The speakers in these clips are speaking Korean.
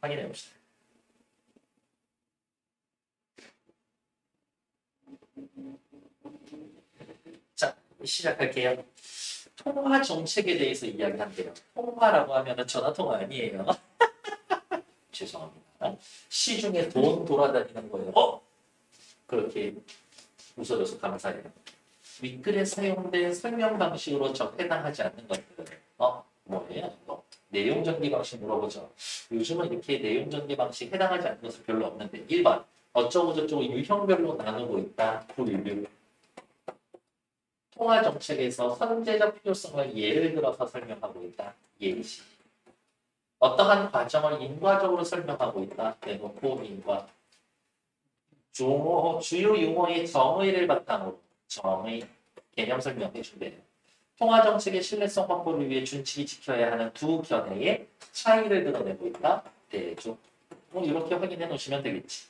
확인해 봅시다. 자, 시작할게요. 통화 정책에 대해서 이야기한대요. 통화라고 하면 전화 통화 아니에요. 죄송합니다. 시중에 돈 돌아다니는 거예요. 그렇게 웃어줘서 감사해요. 윗글에 사용된 설명 방식으로 해당하지 않는 것들. 뭐예요? 내용 전개 방식 물어보죠. 요즘은 이렇게 내용 전개 방식 해당하지 않는 것은 별로 없는데 1번 어쩌고저쩌고 유형별로 나누고 있다. 분류. 통화 정책에서 선제적 필요성을 예를 들어서 설명하고 있다. 예시. 어떠한 과정을 인과적으로 설명하고 있다. 대놓고 인과. 주요 용어의 정의를 바탕으로 정의 개념 설명해 준대요. 통화 정책의 신뢰성 확보를 위해 준칙이 지켜야 하는 두 견해의 차이를 드러내고 있다. 대조. 이렇게 확인해 놓으시면 되겠지.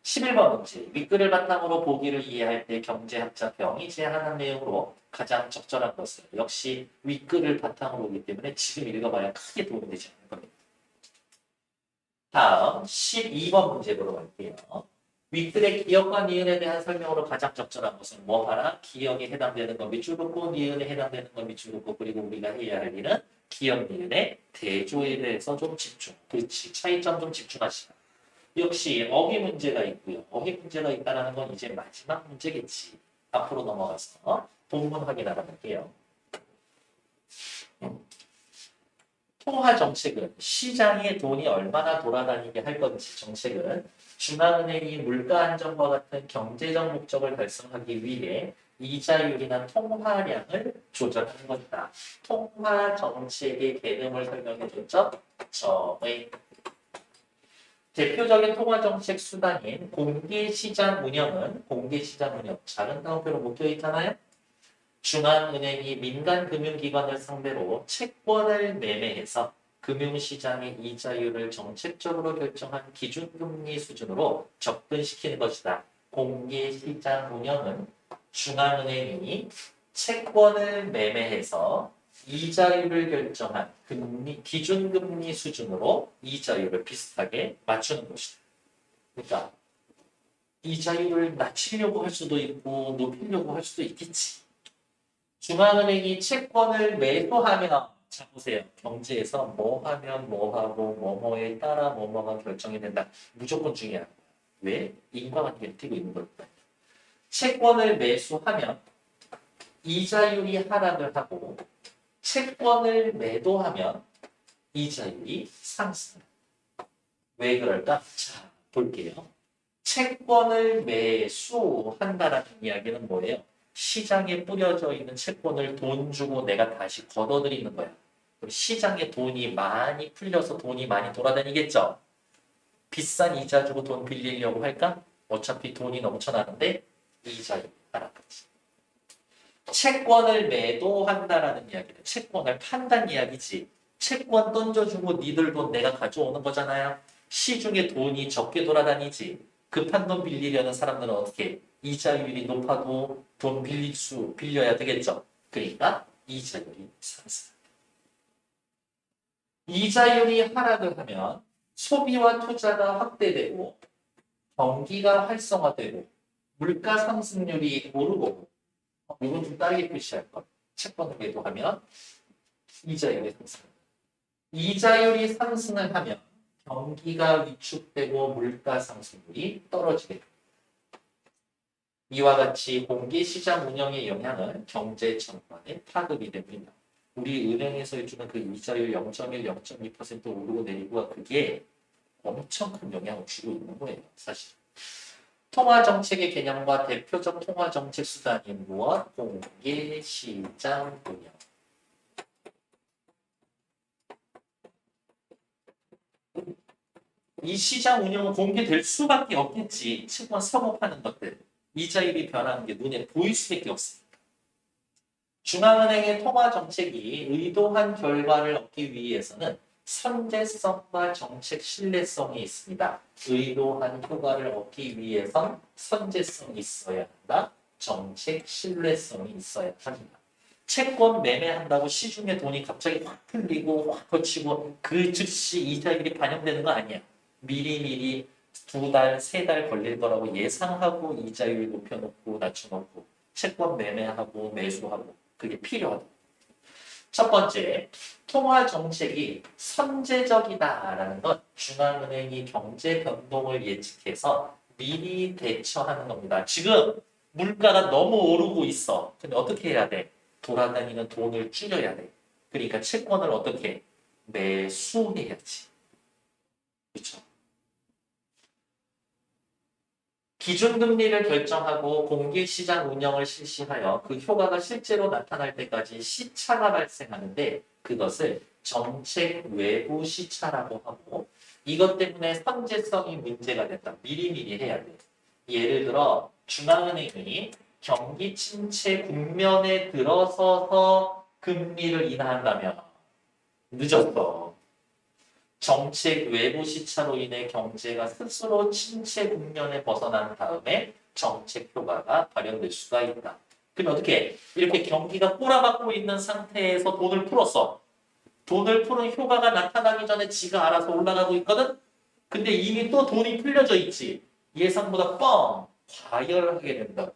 11번 문제. 윗글을 바탕으로 보기를 이해할 때 경제학자 병이 제안하는 내용으로 가장 적절한 것은 역시 윗글을 바탕으로 오기 때문에 지금 읽어봐야 크게 도움이 되지 않을 겁니다. 다음 12번 문제 보러 갈게요. 윗글의 기억과 니은에 대한 설명으로 가장 적절한 것은 뭐하라? 기억에 해당되는 건 밑줄 긋고 니은에 해당되는 건 밑줄 긋고 그리고 우리가 해야 할 일은 기억 니은의 대조에 대해서 좀 집중. 그렇지. 차이점 좀 집중하시라. 역시 어휘 문제가 있고요. 어휘 문제가 있다는 건 이제 마지막 문제겠지. 앞으로 넘어가서 본문 확인하러 갈게요. 통화 정책은 시장에 돈이 얼마나 돌아다니게 할 건지 정책은 중앙은행이 물가 안정과 같은 경제적 목적을 달성하기 위해 이자율이나 통화량을 조절하는 것이다. 통화 정책의 개념을 설명해 줬죠. 정의 대표적인 통화정책 수단인 공개시장 운영은 공개시장 운영 작은 따옴표로 묶여 있잖아요. 중앙은행이 민간금융기관을 상대로 채권을 매매해서 금융시장의 이자율을 정책적으로 결정한 기준금리 수준으로 접근시키는 것이다. 공개시장 운영은 중앙은행이 채권을 매매해서 이자율을 결정한 기준금리 수준으로 이자율을 비슷하게 맞추는 것이다. 그러니까 이자율을 낮추려고 할 수도 있고 높이려고 할 수도 있겠지. 중앙은행이 채권을 매도하면 자 보세요. 경제에서 뭐 하면 뭐 하고 뭐뭐에 따라 뭐뭐가 결정이 된다. 무조건 중요한 거야. 왜? 인과관계를 띠고 있는 거니까. 채권을 매수하면 이자율이 하락을 하고 채권을 매도하면 이자율이 상승. 왜 그럴까? 자, 볼게요. 채권을 매수한다라는 이야기는 뭐예요? 시장에 뿌려져 있는 채권을 돈 주고 내가 다시 걷어들이는 거야. 그럼 시장에 돈이 많이 풀려서 돈이 많이 돌아다니겠죠? 비싼 이자 주고 돈 빌리려고 할까? 어차피 돈이 넘쳐나는데 이자율이 하락하지. 채권을 매도한다라는 이야기는 채권을 판단 이야기지. 채권 던져주고 니들 돈 내가 가져오는 거잖아요. 시중에 돈이 적게 돌아다니지. 급한 돈 빌리려는 사람들은 어떻게? 이자율이 높아도 돈 빌려야 되겠죠. 그러니까 이자율이 상승. 이자율이 하락을 하면 소비와 투자가 확대되고 경기가 활성화되고 물가 상승률이 오르고 이건 좀 다르게 표시할 것. 채권을 매도하면 이자율이 상승. 이자율이 상승을 하면 경기가 위축되고 물가 상승률이 떨어지게 됩니다. 이와 같이 공개시장 운영의 영향은 경제 전반에 파급이 됩니다. 우리 은행에서 해주는 그 이자율 0.1, 0.2% 오르고 내리고가 그게 엄청 큰 영향을 주고 있는 거예요. 사실. 통화정책의 개념과 대표적 통화정책 수단이 무엇? 공개시장 운영. 이 시장 운영은 공개될 수밖에 없겠지. 채권 사모하는 것들. 이자율이 변하는 게 눈에 보일 수밖에 없으니까. 중앙은행의 통화정책이 의도한 결과를 얻기 위해서는 선제성과 정책 신뢰성이 있습니다. 의도한 효과를 얻기 위해선 선제성이 있어야 한다. 정책 신뢰성이 있어야 합니다. 채권 매매한다고 시중에 돈이 갑자기 확 풀리고 확 거치고 그 즉시 이자율이 반영되는 거 아니야. 미리미리 2달, 3달 걸릴 거라고 예상하고 이자율 높여놓고 낮춰놓고 채권 매매하고 매수하고 그게 필요하다. 첫 번째, 통화 정책이 선제적이다라는 건 중앙은행이 경제 변동을 예측해서 미리 대처하는 겁니다. 지금 물가가 너무 오르고 있어. 근데 어떻게 해야 돼? 돌아다니는 돈을 줄여야 돼. 그러니까 채권을 어떻게 매수해야지. 그렇죠? 기준금리를 결정하고 공개시장 운영을 실시하여 그 효과가 실제로 나타날 때까지 시차가 발생하는데 그것을 정책 외부 시차라고 하고 이것 때문에 선제성이 문제가 됐다. 미리미리 해야 돼. 예를 들어 중앙은행이 경기 침체 국면에 들어서서 금리를 인하한다면 늦었어. 정책 외부 시차로 인해 경제가 스스로 침체 국면에 벗어난 다음에 정책 효과가 발현될 수가 있다. 그럼 어떻게 해? 이렇게 경기가 꼬라박고 있는 상태에서 돈을 풀었어. 돈을 푸는 효과가 나타나기 전에 지가 알아서 올라가고 있거든? 근데 이미 또 돈이 풀려져 있지. 예상보다 과열하게 된다고.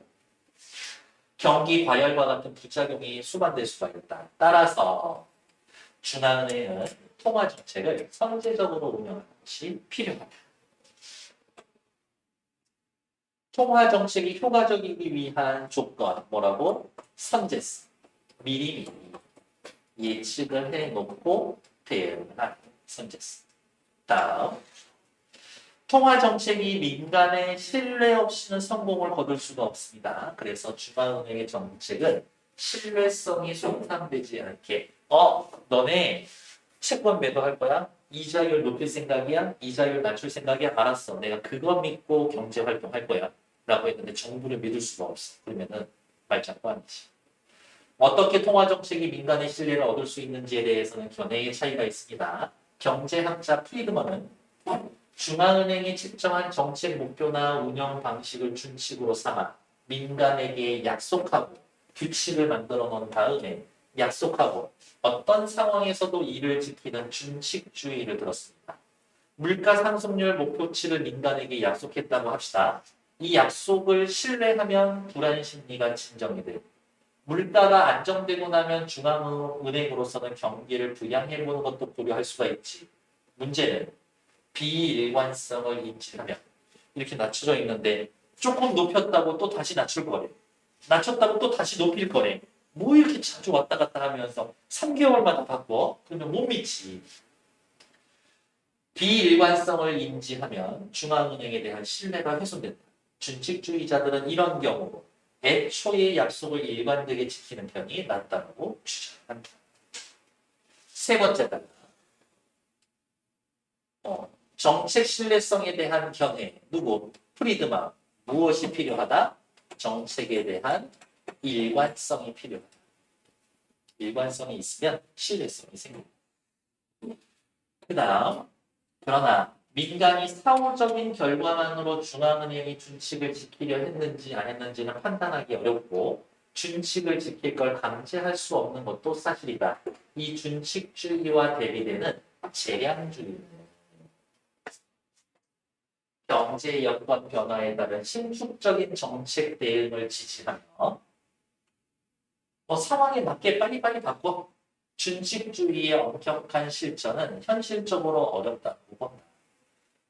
경기 과열과 같은 부작용이 수반될 수가 있다. 따라서 중앙은행은 통화 정책을 선제적으로 운영하는 것이 필요하다. 통화 정책이 효과적이기 위한 조건 뭐라고? 선제성. 미리미리 예측을 해놓고 대응하는 선제성. 다음, 통화 정책이 민간의 신뢰 없이는 성공을 거둘 수가 없습니다. 그래서 중앙은행의 정책은 신뢰성이 손상되지 않게 너네 채권 매도할 거야? 이자율 높일 생각이야? 이자율 낮출 생각이야? 알았어. 내가 그거 믿고 경제활동 할 거야. 라고 했는데 정부를 믿을 수가 없어. 그러면은 말장구 아니지. 어떻게 통화정책이 민간의 신뢰를 얻을 수 있는지에 대해서는 견해의 차이가 있습니다. 경제학자 프리드먼은 중앙은행이 측정한 정책 목표나 운영 방식을 준칙으로 삼아 민간에게 약속하고 규칙을 만들어 놓은 다음에 약속하고 어떤 상황에서도 이를 지키는 준칙주의를 들었습니다. 물가 상승률 목표치를 민간에게 약속했다고 합시다. 이 약속을 신뢰하면 불안 심리가 진정이 돼. 물가가 안정되고 나면 중앙은행으로서는 경기를 부양해보는 것도 고려할 수가 있지. 문제는 비일관성을 인지하면 이렇게 낮춰져 있는데 조금 높였다고 또 다시 낮출 거래. 낮췄다고 또 다시 높일 거래. 뭐 이렇게 자주 왔다 갔다 하면서 3개월마다 바꿔? 그러면 못 믿지. 비일관성을 인지하면 중앙은행에 대한 신뢰가 훼손된다. 준칙주의자들은 이런 경우 애초에 약속을 일관되게 지키는 편이 낫다고 주장한다. 세 번째다. 정책 신뢰성에 대한 견해. 누구? 프리드만. 무엇이 필요하다? 정책에 대한 일관성이 필요하다. 일관성이 있으면 신뢰성이 생깁니다. 그 다음, 그러나 민간이 사후적인 결과만으로 중앙은행이 준칙을 지키려 했는지 안 했는지는 판단하기 어렵고 준칙을 지킬 걸 강제할 수 없는 것도 사실이다. 이 준칙주의와 대비되는 재량주의입니다. 경제 여건 변화에 따른 신축적인 정책 대응을 지지하며 상황에 맞게 빨리빨리 바꿔. 준칙주의의 엄격한 실천은 현실적으로 어렵다고 본다.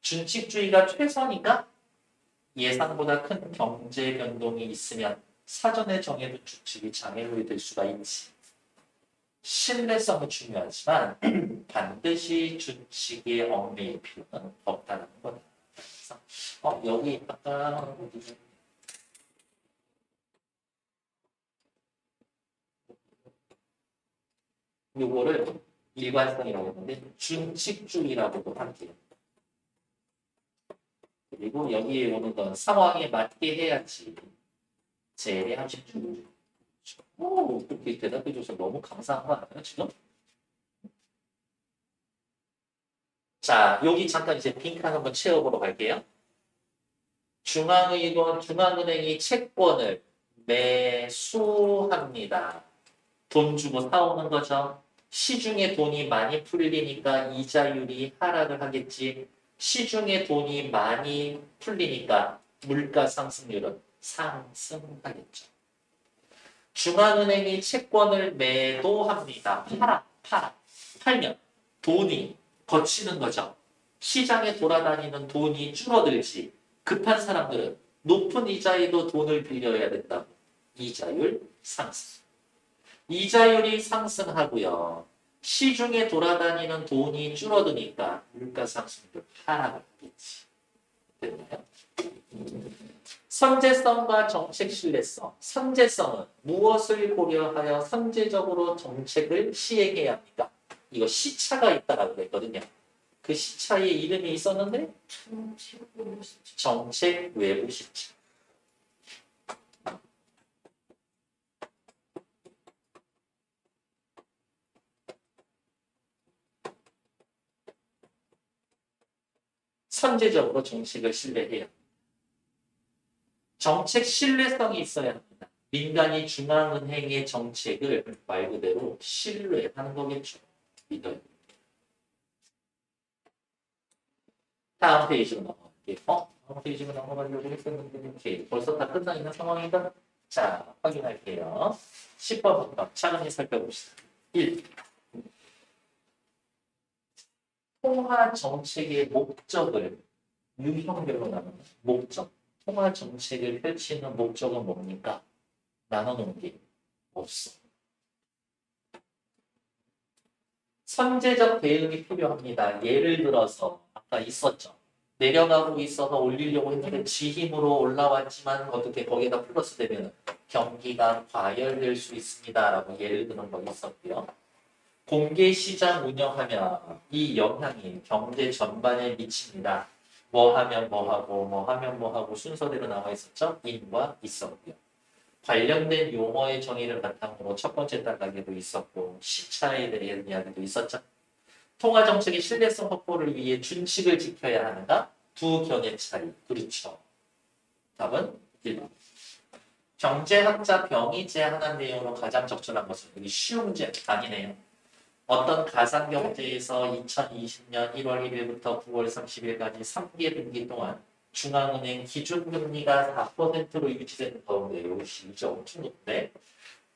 준칙주의가 최선이니까 예상보다 큰 경제 변동이 있으면 사전에 정해둔 규칙이 장애물이 될 수가 있지. 신뢰성은 중요하지만 반드시 준칙에 얽매일 필요는 없다는 거다. 그래서 여기 아까 요거를 일관성이라고 했는데 준칙주의라고도 할게요. 그리고 여기에 오는 건 상황에 맞게 해야지. 재량주의. 그렇게 대답해줘서 너무 감사한 거 아니에요, 지금? 자, 여기 잠깐 이제 핑크 한번 채워보러 갈게요. 중앙은행이 채권을 매수합니다. 돈 주고 사오는 거죠. 시중에 돈이 많이 풀리니까 이자율이 하락을 하겠지. 시중에 돈이 많이 풀리니까 물가 상승률은 상승하겠죠. 중앙은행이 채권을 매도합니다. 팔면 돈이 거치는 거죠. 시장에 돌아다니는 돈이 줄어들지. 급한 사람들은 높은 이자에도 돈을 빌려야 된다고. 이자율 상승. 이자율이 상승하고요. 시중에 돌아다니는 돈이 줄어드니까 물가 상승률 하락을 하겠지. 됐나요? 선제성과 정책 신뢰성. 선제성은 무엇을 고려하여 선제적으로 정책을 시행해야 합니까? 이거 시차가 있다라고 그랬거든요. 그 시차의 이름이 있었는데 정책 외부 시차. 선제적으로 정책을 신뢰해야 합니다. 정책 신뢰성이 있어야 합니다. 민간이 중앙은행의 정책을 말 그대로 신뢰하는 거겠죠. 믿어요. 다음 페이지로 넘어갈게요. 다음 페이지로 넘어가려고 했었는데 오케이. 벌써 다 끝나 있는 상황인가? 자, 확인할게요. 10번부터 차근히 살펴봅시다. 1. 통화 정책의 목적을 유형별로 나누는 목적. 통화 정책을 펼치는 목적은 뭡니까? 나눠놓은 게 없어. 선제적 대응이 필요합니다. 예를 들어서 아까 있었죠. 내려가고 있어서 올리려고 했는데 지 힘으로 올라왔지만 어떻게 거기다 플러스 되면 경기가 과열될 수 있습니다. 라고 예를 드는 거 있었고요. 공개시장 운영하면 이 영향이 경제 전반에 미칩니다. 뭐 하면 뭐 하고 뭐 하면 뭐 하고 순서대로 나와 있었죠. 인과 있었고요. 관련된 용어의 정의를 바탕으로 첫 번째 단락에도 있었고 시차에 대한 이야기도 있었죠. 통화정책의 신뢰성 확보를 위해 준칙을 지켜야 하는가? 두 견해 차이. 그렇죠. 답은 1번. 경제학자 병이 제안한 내용으로 가장 적절한 것은 여기 쉬움제 아니네요. 어떤 가상경제에서 2020년 1월 1일부터 9월 30일까지 3개 분기 동안 중앙은행 기준금리가 4%로 유지되는 가운데 이것이 진짜 엄청 높은데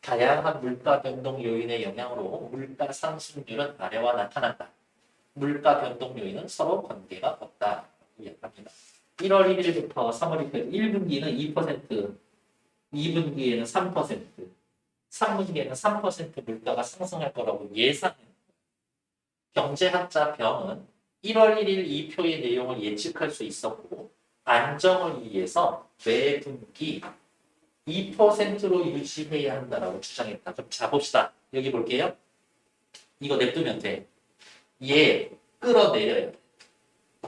다양한 물가 변동 요인의 영향으로 물가 상승률은 아래와 나타난다. 물가 변동 요인은 서로 관계가 없다. 이야기합니다. 1월 1일부터 3월 2일 1분기는 2%, 2분기에는 3%, 3분기에는 3% 물가가 상승할 거라고 예상해요. 경제학자 병은 1월 1일 이 표의 내용을 예측할 수 있었고 안정을 위해서 매 분기 2%로 유지해야 한다라고 주장했다. 그럼 자 봅시다. 여기 볼게요. 이거 냅두면 돼. 얘 끌어내려요.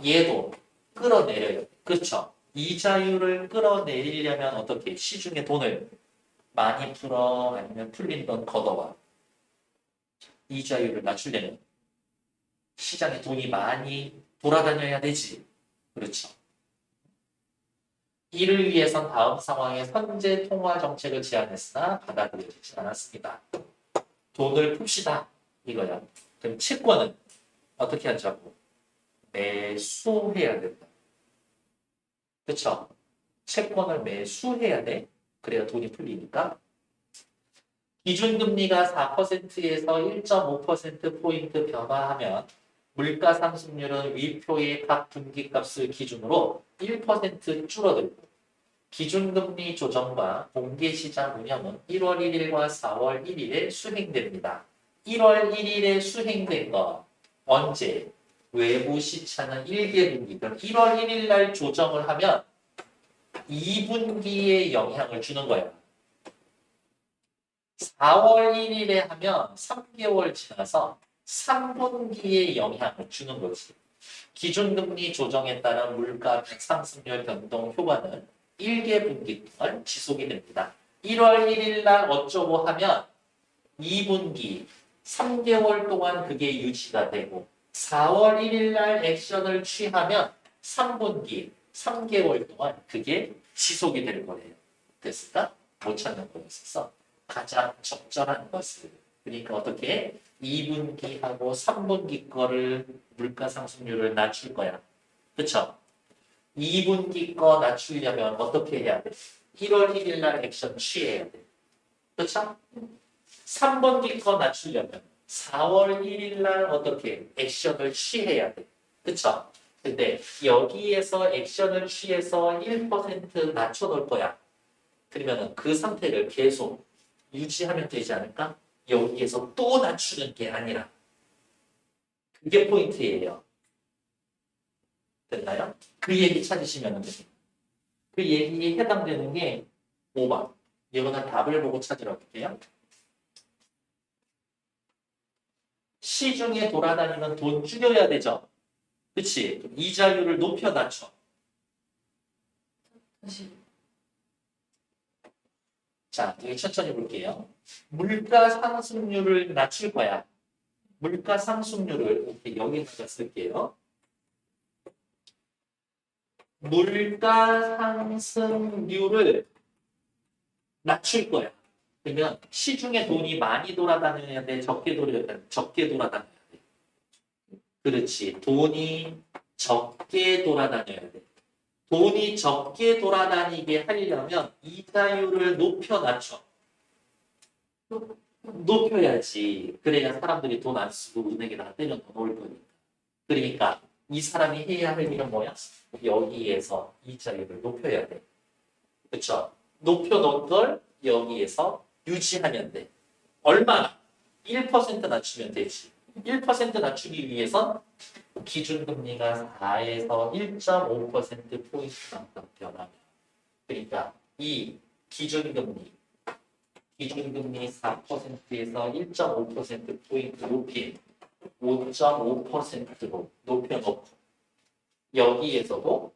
얘도 끌어내려요. 그렇죠? 이자율을 끌어내리려면 어떻게? 시중에 돈을 많이 풀어 아니면 풀린 돈 걷어와. 이자율을 낮추려면 시장에 돈이 많이 돌아다녀야 되지. 그렇죠? 이를 위해선 다음 상황에 선제 통화 정책을 제안했으나 받아들여지지 않았습니다. 돈을 풉시다. 이거야. 그럼 채권은 어떻게 하자고? 매수해야 된다. 그렇죠? 채권을 매수해야 돼. 그래야 돈이 풀리니까. 기준금리가 4%에서 1.5%포인트 변화하면 물가 상승률은 위표의 각 분기값을 기준으로 1% 줄어들고 기준금리 조정과 공개시장 운영은 1월 1일과 4월 1일에 수행됩니다. 1월 1일에 수행된 거 언제? 외부 시차는 1개 분기. 그럼 1월 1일 날 조정을 하면 2분기에 영향을 주는 거야. 4월 1일에 하면 3개월 지나서 3분기에 영향을 주는 거지. 기준금리 조정에 따른 물가 상승률 변동 효과는 1개 분기 동안 지속이 됩니다. 1월 1일 날 어쩌고 하면 2분기 3개월 동안 그게 유지가 되고 4월 1일 날 액션을 취하면 3분기 3개월 동안 그게 지속이 될 거예요. 됐을까? 못 찾는 거였어. 가장 적절한 것을. 그러니까 어떻게 2분기하고 3분기 거를 물가 상승률을 낮출 거야. 그쵸? 2분기 거 낮추려면 어떻게 해야 돼? 1월 1일 날 액션 취해야 돼. 그쵸? 3분기 거 낮추려면 4월 1일 날 어떻게 액션을 취해야 돼. 그쵸? 근데 여기에서 액션을 취해서 1% 낮춰놓을 거야. 그러면 그 상태를 계속 유지하면 되지 않을까? 여기에서 또 낮추는 게 아니라. 그게 포인트예요. 됐나요? 그 얘기 찾으시면 됩니다. 그 얘기에 해당되는 게 5번. 이거는 답을 보고 찾으러 볼게요. 시중에 돌아다니는 돈 줄여야 되죠. 그치? 이자율을 높여 낮춰. 자, 여기 천천히 볼게요. 물가 상승률을 낮출 거야. 물가 상승률을 이렇게 여기다가 쓸게요. 물가 상승률을 낮출 거야. 그러면 시중에 돈이 많이 돌아다녀야 돼, 적게 돌아다녀야 돼. 그렇지. 돈이 적게 돌아다녀야 돼. 돈이 적게 돌아다니게 하려면 이자율을 높여 낮춰. 높여야지. 그래야 사람들이 돈 안 쓰고 은행에다가 때려 넣어놓을 거니까. 그러니까 이 사람이 해야 할 일은 뭐야? 여기에서 이자율을 높여야 돼. 그렇죠? 높여놓은 걸 여기에서 유지하면 돼. 얼마나? 1% 낮추면 되지. 1% 낮추기 위해선 기준금리가 4에서 1.5%포인트만큼 변하면. 그러니까 이 기준금리 4%에서 1.5%포인트 높인 5.5%로 높여놓고 여기에서도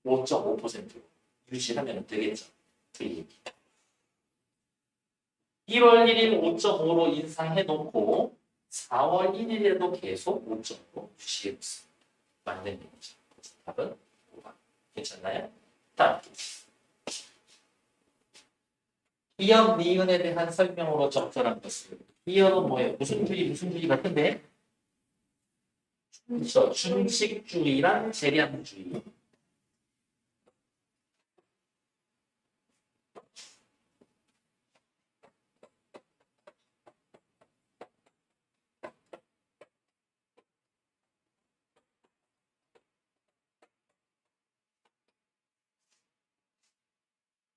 5.5%로 유지하면 되겠죠. 그 얘기. 1월 1일 5.5로 인상해놓고 4월 1일에도 계속 5.5로 유지해놓습니다. 맞는 얘기죠. 답은 5번. 괜찮나요? 다음. 기업 니은에 대한 설명으로 적절한 것을. 기업은 뭐예요? 무슨 주의 같은데? 그렇죠. 준칙주의랑 재량주의.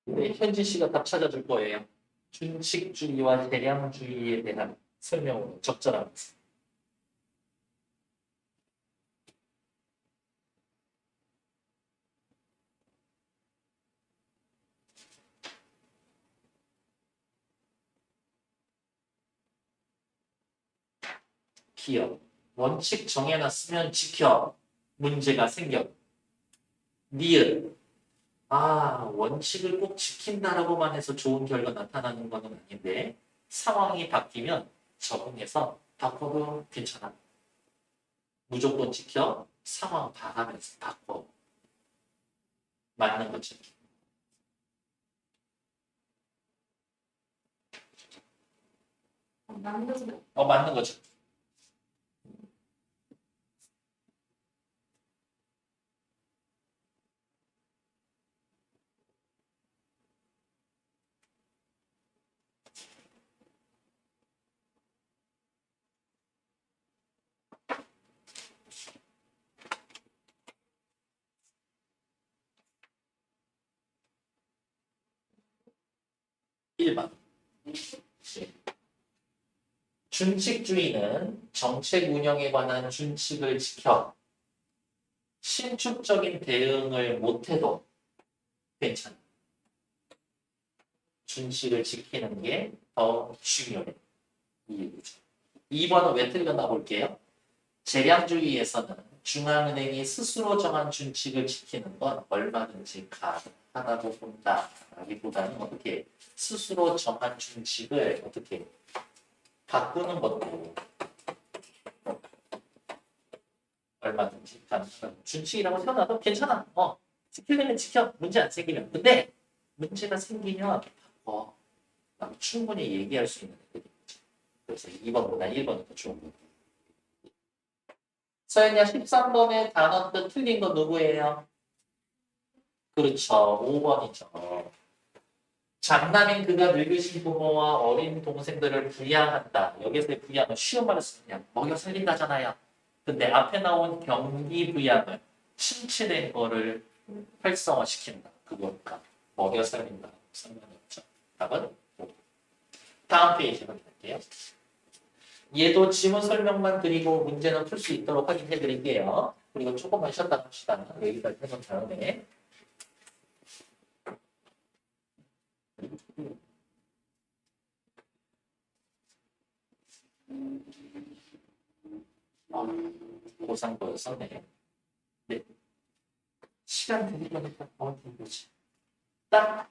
네, 현지 씨가 답 찾아줄 거예요. 준칙주의와 재량주의에 대한 설명으로 적절한 것을. 기업. 원칙 정해놨으면 지켜. 문제가 생겨. 니은. 원칙을 꼭 지킨다라고만 해서 좋은 결과 나타나는 것은 아닌데 상황이 바뀌면 적응해서 바꿔도 괜찮아. 무조건 지켜. 상황 봐가면서 바꿔. 맞는 거죠. 맞는 거죠. 1번. 준칙주의는 정책 운영에 관한 준칙을 지켜 신축적인 대응을 못해도 괜찮아. 준칙을 지키는 게 더 중요해. 이 얘기죠. 2번은 왜 틀렸나 볼게요. 재량주의에서는 중앙은행이 스스로 정한 준칙을 지키는 건 얼마든지 가능하다고 본다라기보다는 어떻게 스스로 정한 준칙을 어떻게 바꾸는 것도 얼마든지 가능하다. 준칙이라고 세워놔도 괜찮아. 지키려면 지켜. 문제 안 생기면. 근데 문제가 생기면 바꿔. 충분히 얘기할 수 있는 애들이죠. 그래서 2번보다 1번이 더 좋은 거예요. 서연이야 13번의 단어 뜻 틀린 거 누구예요? 그렇죠. 5번이죠. 장남인 그가 늙으신 부모와 어린 동생들을 부양한다. 여기서의 부양은 쉬운 말로 쓰면 그냥 먹여 살린다잖아요. 근데 앞에 나온 경기 부양은 침체된 거를 활성화시킨다. 그거니까 먹여 살린다. 상관이 없죠. 답은 5. 다음 페이지 확인할게요. 얘도 지문 설명만 드리고 문제는 풀 수 있도록 확인해 드릴게요. 그리고 조금만 쉬었다 갑시다. 여기까지 해놓은 다음에. 고상도였었네. 네. 시간 드릴 거니까 드린 거지. 딱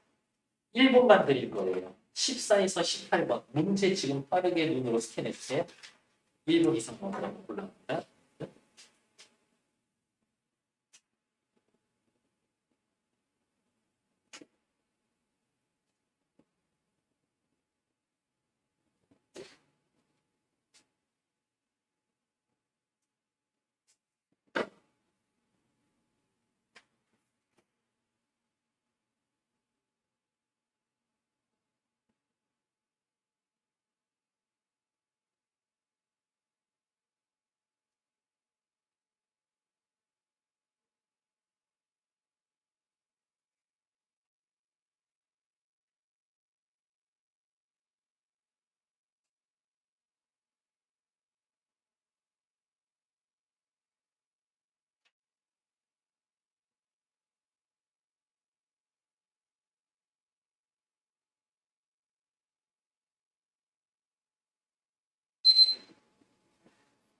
1분만 드릴 거예요. 14에서 18번. 문제 지금 빠르게 눈으로 스캔해 주세요. 1분 이상만 올라갑니다.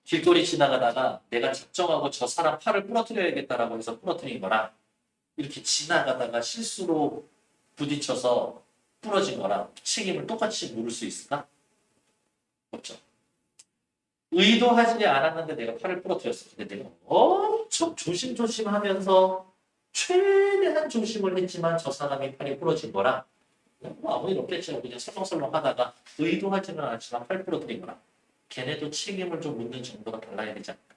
길거리 지나가다가 내가 작정하고 저 사람 팔을 부러뜨려야겠다라고 해서 부러뜨린 거랑 이렇게 지나가다가 실수로 부딪혀서 부러진 거랑 책임을 똑같이 물을 수 있을까? 없죠. 의도하지 않았는데 내가 팔을 부러뜨렸어. 근데 내가 엄청 조심조심하면서 최대한 조심을 했지만 저 사람이 팔이 부러진 거랑 뭐 아무 일 없겠죠. 그냥 설렁설렁 하다가 의도하지는 않지만 팔 부러뜨린 거랑 걔네도 책임을 좀 묻는 정도가 달라야 되지 않을까?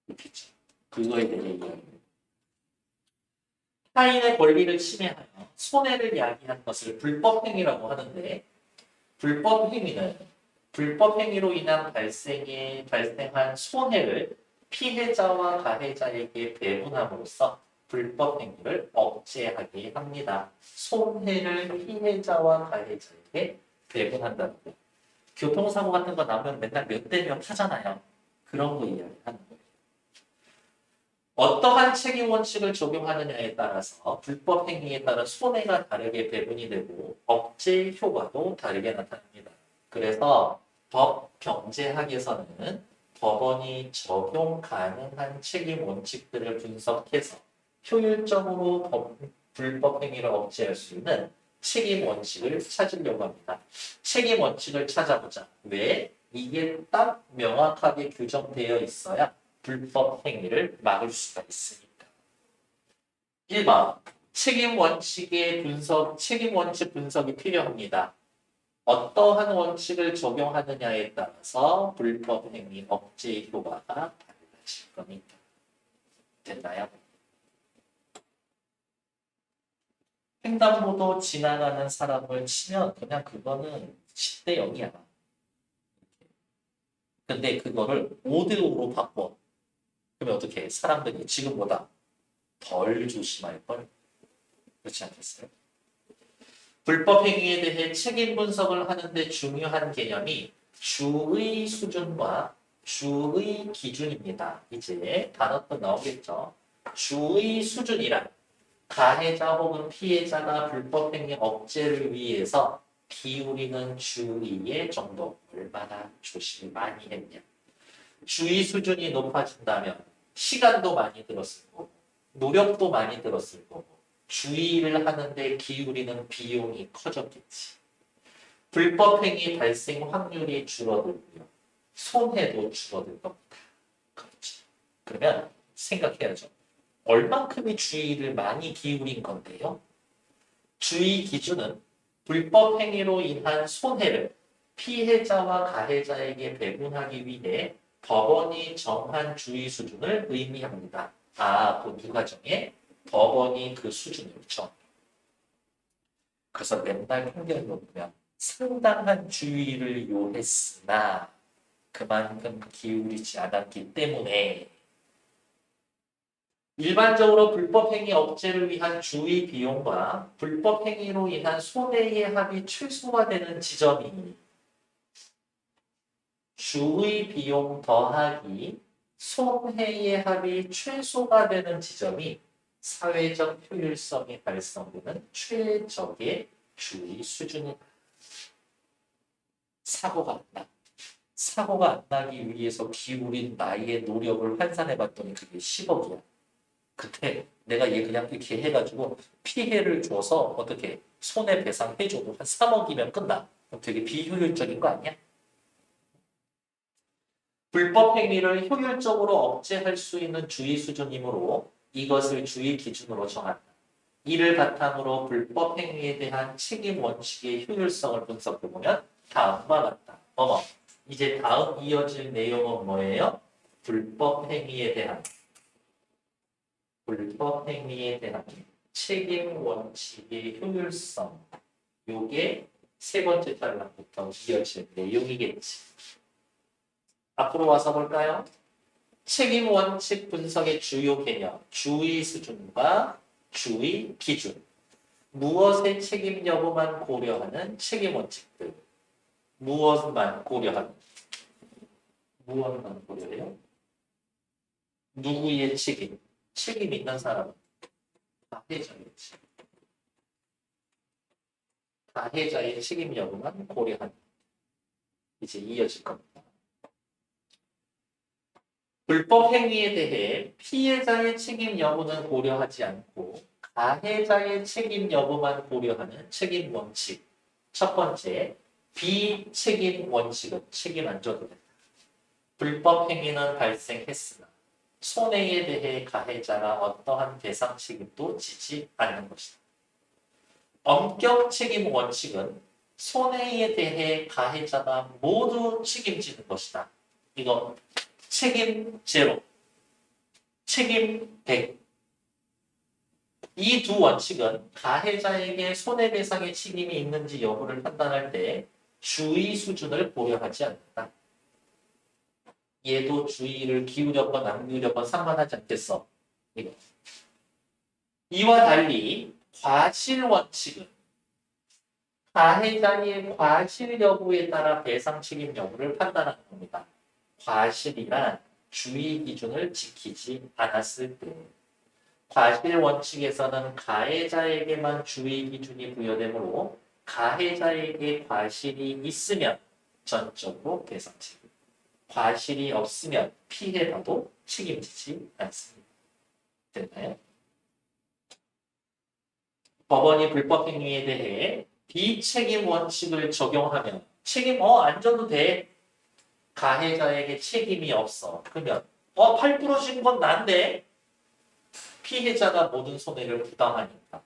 그렇겠지. 그거에 대해 얘기합니다. 타인의 권리를 침해하여 손해를 야기한 것을 불법행위라고 하는데 불법행위는 불법행위로 인한 발생한 손해를 피해자와 가해자에게 배분함으로써 불법행위를 억제하게 합니다. 손해를 피해자와 가해자에게 배분한다는 거예요. 교통사고 같은 거 나면 맨날 몇 대 몇 하잖아요. 그런 거 이야기하는 거예요. 어떠한 책임 원칙을 적용하느냐에 따라서 불법 행위에 따른 손해가 다르게 배분이 되고 억제 효과도 다르게 나타납니다. 그래서 법 경제학에서는 법원이 적용 가능한 책임 원칙들을 분석해서 효율적으로 불법 행위를 억제할 수 있는 책임 원칙을 찾으려고 합니다. 책임 원칙을 찾아보자. 왜? 이게 딱 명확하게 규정되어 있어야 불법 행위를 막을 수가 있으니까. 1번. 책임 원칙 분석이 필요합니다. 어떠한 원칙을 적용하느냐에 따라서 불법 행위 억제 효과가 달라질 겁니다. 됐나요? 횡단보도 지나가는 사람을 치면 그냥 그거는 10대 0이야. 근데 그거를 5대 5로 바꿔. 그러면 어떻게 해? 사람들이 지금보다 덜 조심할 걸. 그렇지 않겠어요? 불법 행위에 대해 책임 분석을 하는데 중요한 개념이 주의 수준과 주의 기준입니다. 이제 단어 또 나오겠죠. 주의 수준이란 가해자 혹은 피해자가 불법 행위 억제를 위해서 기울이는 주의의 정도, 얼마나 조심을 많이 했냐. 주의 수준이 높아진다면 시간도 많이 들었을 거고 노력도 많이 들었을 거고 주의를 하는데 기울이는 비용이 커졌겠지. 불법 행위 발생 확률이 줄어들고요. 손해도 줄어들 겁니다. 그렇지. 그러면 생각해야죠. 얼만큼의 주의를 많이 기울인 건데요. 주의 기준은 불법 행위로 인한 손해를 피해자와 가해자에게 배분하기 위해 법원이 정한 주의 수준을 의미합니다. 아, 그 누가 정해? 법원이 그 수준을 정해. 그래서 맨날 판결로 보면 상당한 주의를 요했으나 그만큼 기울이지 않았기 때문에 일반적으로 불법행위 억제를 위한 주의 비용과 불법행위로 인한 손해의 합이 최소화되는 지점이 주의 비용 더하기 손해의 합이 최소가 되는 지점이 사회적 효율성이 발생되는 최적의 주의 수준이다. 사고가 안 나. 사고가 안 나기 위해서 기울인 나의 노력을 환산해 봤더니 그게 10억이야. 그때 내가 얘 그냥 이렇게 해가지고 피해를 줘서 어떻게 손해배상해줘도 한 3억이면 끝나. 그럼 되게 비효율적인 거 아니야? 불법 행위를 효율적으로 억제할 수 있는 주의 수준이므로 이것을 주의 기준으로 정한다. 이를 바탕으로 불법 행위에 대한 책임 원칙의 효율성을 분석해보면 다음과 같다. 이제 다음 이어질 내용은 뭐예요? 불법 행위에 대한 책임 원칙의 효율성. 요게 세 번째 단락부터 이어질 내용이겠지. 앞으로 와서 볼까요? 책임 원칙 분석의 주요 개념, 주의 수준과 주의 기준. 무엇의 책임 여부만 고려하는 책임 원칙들. 무엇만 고려해요? 누구의 책임? 책임 있는 사람은 가해자의 책임. 가해자의 책임 여부만 고려하는. 이제 이어질 겁니다. 불법 행위에 대해 피해자의 책임 여부는 고려하지 않고 가해자의 책임 여부만 고려하는 책임 원칙. 첫 번째, 비책임 원칙은 책임 안 져도 된다. 불법 행위는 발생했으나 손해에 대해 가해자가 어떠한 배상 책임도 지지 않는 것이다. 엄격 책임 원칙은 손해에 대해 가해자가 모두 책임지는 것이다. 이거 책임 제로, 책임 100. 이 두 원칙은 가해자에게 손해배상의 책임이 있는지 여부를 판단할 때 주의 수준을 고려하지 않는다. 얘도 주의를 기울였건 안 기울였건 상관하지 않겠어. 이거. 이와 달리 과실 원칙은 가해자의 과실 여부에 따라 배상 책임 여부를 판단하는 겁니다. 과실이란 주의 기준을 지키지 않았을 때 과실 원칙에서는 가해자에게만 주의 기준이 부여되므로 가해자에게 과실이 있으면 전적으로 배상 책임, 과실이 없으면 피해라도 책임지지 않습니다. 됐나요? 법원이 불법 행위에 대해 비책임 원칙을 적용하면 책임 안 져도 돼. 가해자에게 책임이 없어. 그러면 8 부러진 건 난데 피해자가 모든 손해를 부담하니까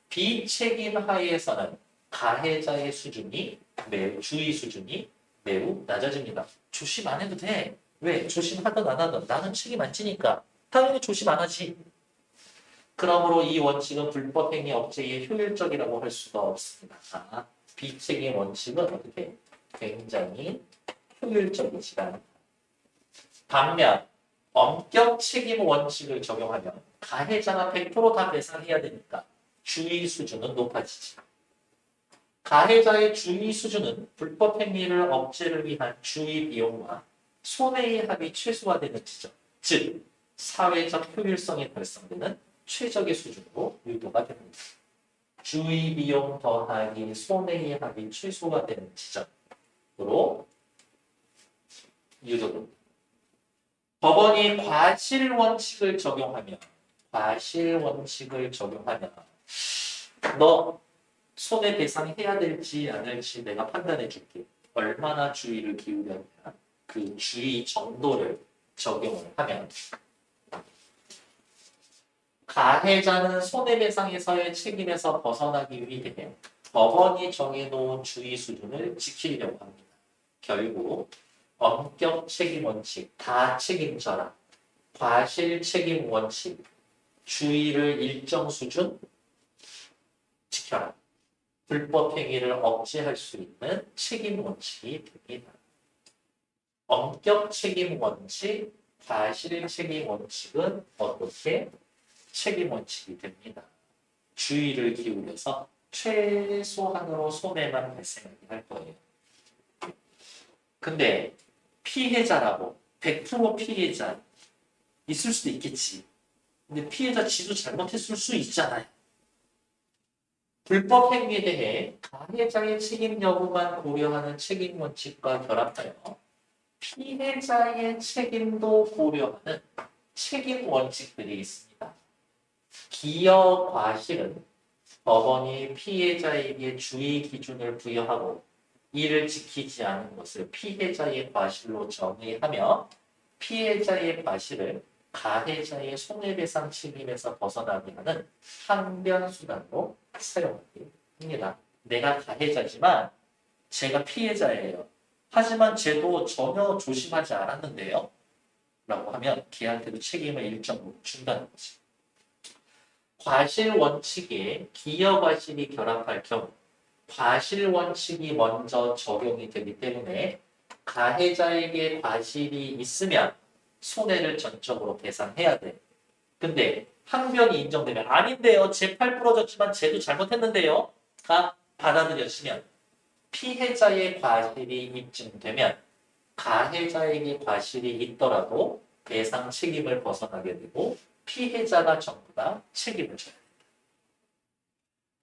비책임 하에서는 가해자의 수준이 주의 수준이 매우 낮아집니다. 조심 안 해도 돼. 왜? 조심하든 안 하든 나는 책임 안 지니까 당연히 조심 안 하지. 그러므로 이 원칙은 불법 행위 억제에 효율적이라고 할 수가 없습니다. 비책임 원칙은 어떻게? 굉장히 효율적이지 않다. 반면 엄격 책임 원칙을 적용하면 가해자가 100% 다 배상해야 되니까 주의 수준은 높아지지. 가해자의 주의 수준은 불법 행위를 억제를 위한 주의 비용과 손해의 합이 최소화되는 지점, 즉 사회적 효율성이 발생되는 최적의 수준으로 유도가 됩니다. 주의 비용 더하기 손해의 합이 최소가 되는 지점으로 유도됩니다. 법원이 과실 원칙을 적용하면 너 손해배상해야 될지 안 할지 내가 판단해 줄게. 얼마나 주의를 기울였냐 그 주의 정도를 적용을 하면 가해자는 손해배상에서의 책임에서 벗어나기 위해 법원이 정해놓은 주의 수준을 지키려고 합니다. 결국 엄격 책임 원칙, 다 책임져라. 과실 책임 원칙, 주의를 일정 수준 지켜라. 불법 행위를 억제할 수 있는 책임 원칙이 됩니다. 엄격 책임 원칙, 과실 책임 원칙은 어떻게 책임 원칙이 됩니다. 주의를 기울여서 최소한으로 손해만 발생하게 할 거예요. 근데 피해자라고 100% 피해자 있을 수도 있겠지. 근데 피해자 지도 잘못했을 수 있잖아요. 불법 행위에 대해 가해자의 책임 여부만 고려하는 책임 원칙과 결합하여 피해자의 책임도 고려하는 책임 원칙들이 있습니다. 기여 과실은 법원이 피해자에게 주의 기준을 부여하고 이를 지키지 않은 것을 피해자의 과실로 정의하며 피해자의 과실을 가해자의 손해배상 책임에서 벗어나게 하는 항변수단으로 사용하게 합니다. 내가 가해자지만 제가 피해자예요. 하지만 쟤도 전혀 조심하지 않았는데요. 라고 하면 걔한테도 책임을 일정으로 준다는 거지. 과실 원칙에 기여 과실이 결합할 경우 과실 원칙이 먼저 적용이 되기 때문에 가해자에게 과실이 있으면 손해를 전적으로 배상해야 돼. 근데 항변이 인정되면 아닌데요. 제 팔 부러졌지만 쟤도 잘못했는데요. 가 받아들여지면 피해자의 과실이 입증되면 가해자에게 과실이 있더라도 배상 책임을 벗어나게 되고 피해자가 전부 다 책임을 져야 된다.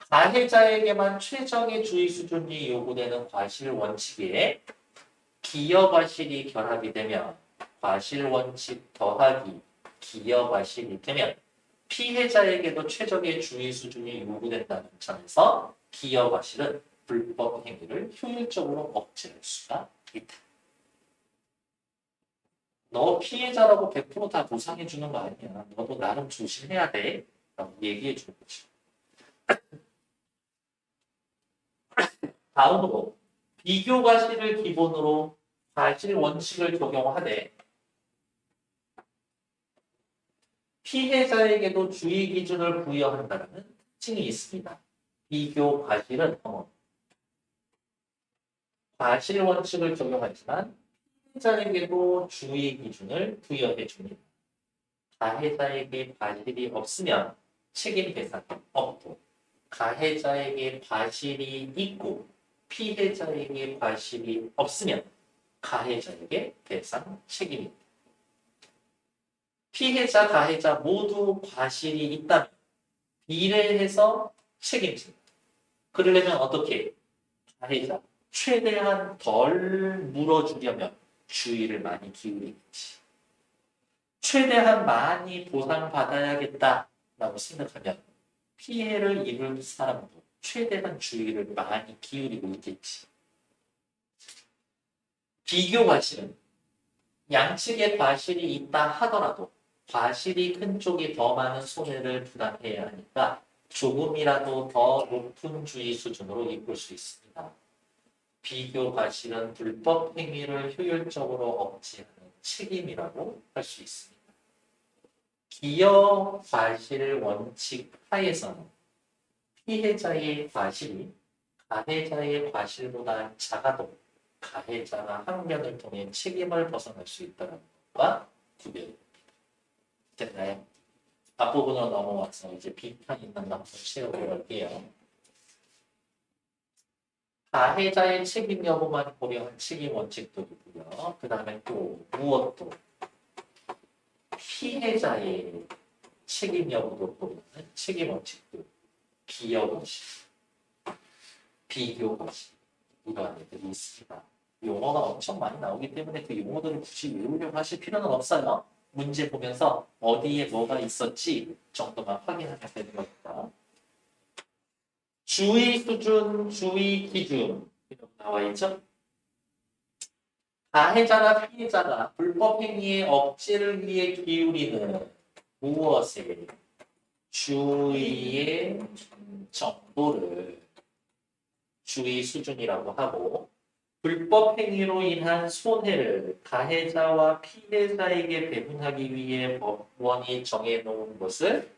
가해자에게만 최적의 주의 수준이 요구되는 과실 원칙에 기여 과실이 결합이 되면 과실 원칙 더하기 기여 과실이 되면 피해자에게도 최적의 주의 수준이 요구된다는 점에서 기여 과실은 불법 행위를 효율적으로 억제할 수가 있다. 너 피해자라고 100%다 보상해 주는 거 아니야. 너도 나름 조심해야 돼. 라고 얘기해 주는 거지. 다음으로 비교 과실을 기본으로 과실 원칙을 적용하되 피해자에게도 주의 기준을 부여한다는 특징이 있습니다. 비교 과실은 과실 원칙을 적용하지만 피해자에게도 주의 기준을 부여해 줍니다. 가해자에게 과실이 없으면 책임 배상이 없고 가해자에게 과실이 있고 피해자에게 과실이 없으면 가해자에게 배상 책임입니다. 피해자, 가해자 모두 과실이 있다면 비례해서 책임집니다. 그러려면 어떻게? 가해자 최대한 덜 물어주려면 주의를 많이 기울이겠지. 최대한 많이 보상받아야겠다라고 생각하면 피해를 입을 사람도 최대한 주의를 많이 기울이고 있겠지. 비교 과실은 양측의 과실이 있다 하더라도 과실이 큰 쪽이 더 많은 손해를 부담해야 하니까 조금이라도 더 높은 주의 수준으로 이끌 수 있습니다. 비교 과실은 불법 행위를 효율적으로 억제하는 책임이라고 할 수 있습니다. 기여 과실 원칙 하에서는 피해자의 과실이 가해자의 과실보다 작아도 가해자가 항변을 통해 책임을 벗어날 수 있다는 것과 구별이 됐나요? 앞부분으로 넘어와서 이제 비판 있는 거 한번 채워보려 할게요. 가해자의 책임 여부만 고려한 책임 원칙도 있고요. 그 다음에 또 무엇도 피해자의 책임 여부도 고려하는 책임 원칙도 기여 원칙, 비교 원칙 이러한 것들이 있습니다. 용어가 엄청 많이 나오기 때문에 그 용어들을 굳이 외우려고 하실 필요는 없어요. 문제 보면서 어디에 뭐가 있었지 정도만 확인하면 되는 겁니다. 주의 수준, 주의 기준 이렇게 나와 있죠. 가해자나 피해자가 불법 행위의 억제를 위해 기울이는 무엇에 주의의 정도를 주의 수준이라고 하고 불법 행위로 인한 손해를 가해자와 피해자에게 배분하기 위해 법원이 정해놓은 것을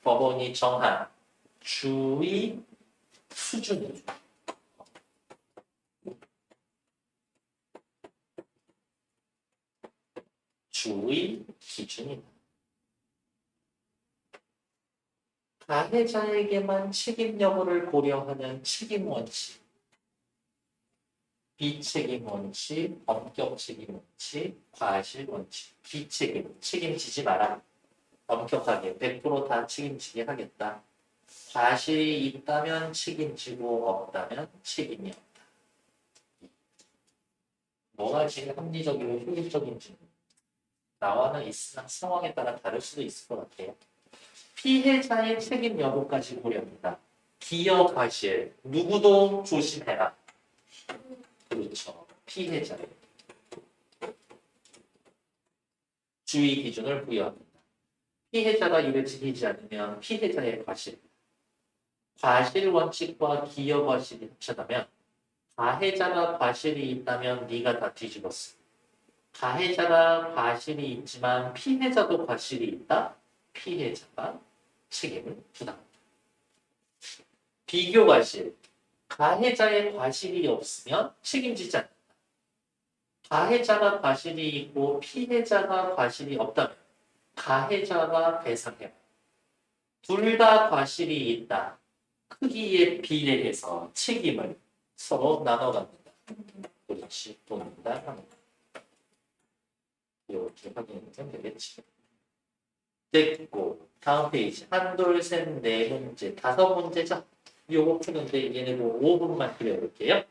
법원이 정한 주의 수준이죠. 주의 기준이다. 가해자에게만 책임 여부를 고려하는 책임 원칙, 비책임 원칙, 엄격 책임 원칙, 과실 원칙, 비책임, 책임지지 마라. 엄격하게 100%다 책임지게 하겠다. 과실이 있다면 책임지고 없다면 책임이 없다. 뭐가 제일 합리적이고 효율적인지 나와는 있으나 상황에 따라 다를 수도 있을 것 같아요. 피해자의 책임 여부까지 고려합니다. 기여 과실 누구도 조심해라. 그렇죠. 피해자의 주의 기준을 부여합니다. 피해자가 이를 지키지 않으면 피해자의 과실, 과실 원칙과 기여 과실이 합쳐나면 가해자가 과실이 있다면 네가 다 뒤집었어. 가해자가 과실이 있지만 피해자도 과실이 있다. 피해자가 책임을 부담한다. 비교 과실. 가해자의 과실이 없으면 책임지지 않는다. 가해자가 과실이 있고 피해자가 과실이 없다면 가해자가 배상해라. 둘 다 과실이 있다. 크기에 비례해서 책임을 서로 나눠갑니다. 그렇지. 분담합니다. 이렇게 확인하면 되겠지. 됐고 다음 페이지 한, 둘, 셋, 네 문제, 5문제죠. 요거 푸는데 얘네도 5분만 기다려볼게요.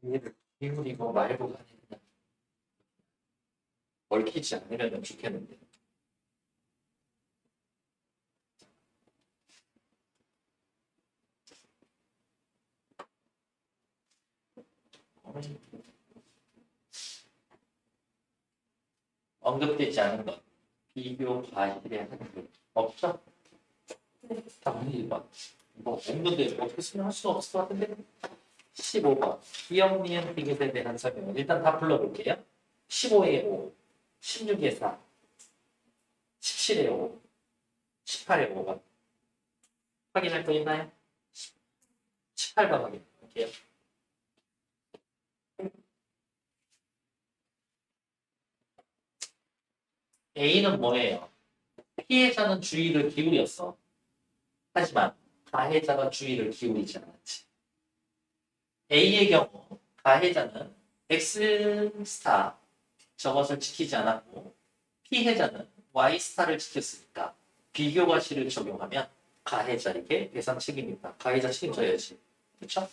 얘를 기울이고 말고 가는 그냥 얽히지 않으면 좋겠는데. 언급되지 않은 것. 비교 과실의 한글. 없죠? 당연히 1번. 뭐 없는데 어떻게 설명할 수 없을 것 같은데? 15번. 기억, 니은, 비교에 대한 설명. 일단 다 불러볼게요. 15에 5, 16에 4, 17에 5, 18에 5번. 확인할 거 있나요? 18번 확인할게요. A는 뭐예요? 피해자는 주의를 기울였어. 하지만 가해자가 주의를 기울이지 않았지. A의 경우 가해자는 X 스타 저것을 지키지 않았고 피해자는 Y 스타를 지켰으니까 비교 과실을 적용하면 가해자에게 배상 책임이다. 가해자 책임져야지. 그렇죠?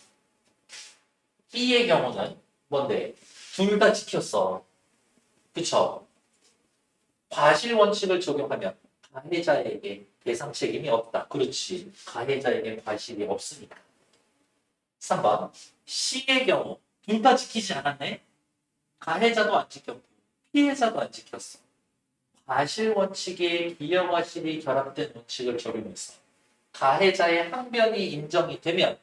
B의 경우는 뭔데? 둘 다 지켰어. 그렇죠? 과실 원칙을 적용하면 가해자에게 배상 책임이 없다. 그렇지. 가해자에게 과실이 없으니까. 3번. C의 경우 둘 다 지키지 않았네. 가해자도 안 지켰고 피해자도 안 지켰어. 과실 원칙에 기여과실이 결합된 원칙을 적용해서 가해자의 항변이 인정이 되면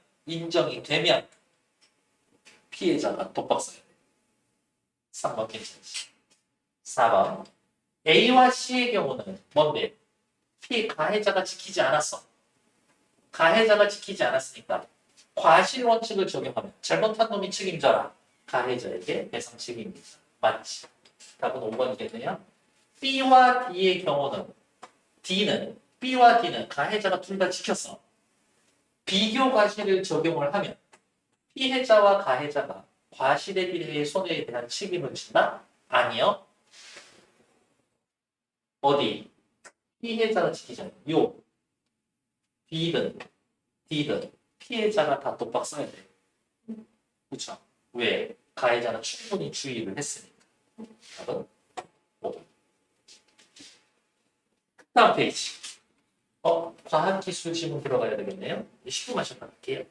피해자가 독박 써야 돼. 3번 괜찮지. 4번. A와 C의 경우는 뭔데? 가해자가 지키지 않았어. 가해자가 지키지 않았으니까 과실 원칙을 적용하면 잘못한 놈이 책임져라. 가해자에게 배상 책임입니다. 맞지? 답은 5번이겠네요. B와 D의 경우는 B와 D는 가해자가 둘 다 지켰어. 비교 과실을 적용을 하면 피해자와 가해자가 과실에 비례해 손해에 대한 책임을 진다? 아니요. 어디? 피해자가 지키지 않아요. 요 D든 피해자가 다 독박 써야 돼. 그렇죠? 왜? 가해자는 충분히 주의를 했으니까. 답은 5번. 다음 페이지. 과학기술 지문 들어가야 되겠네요. 10분만 쉬었다 갈게요.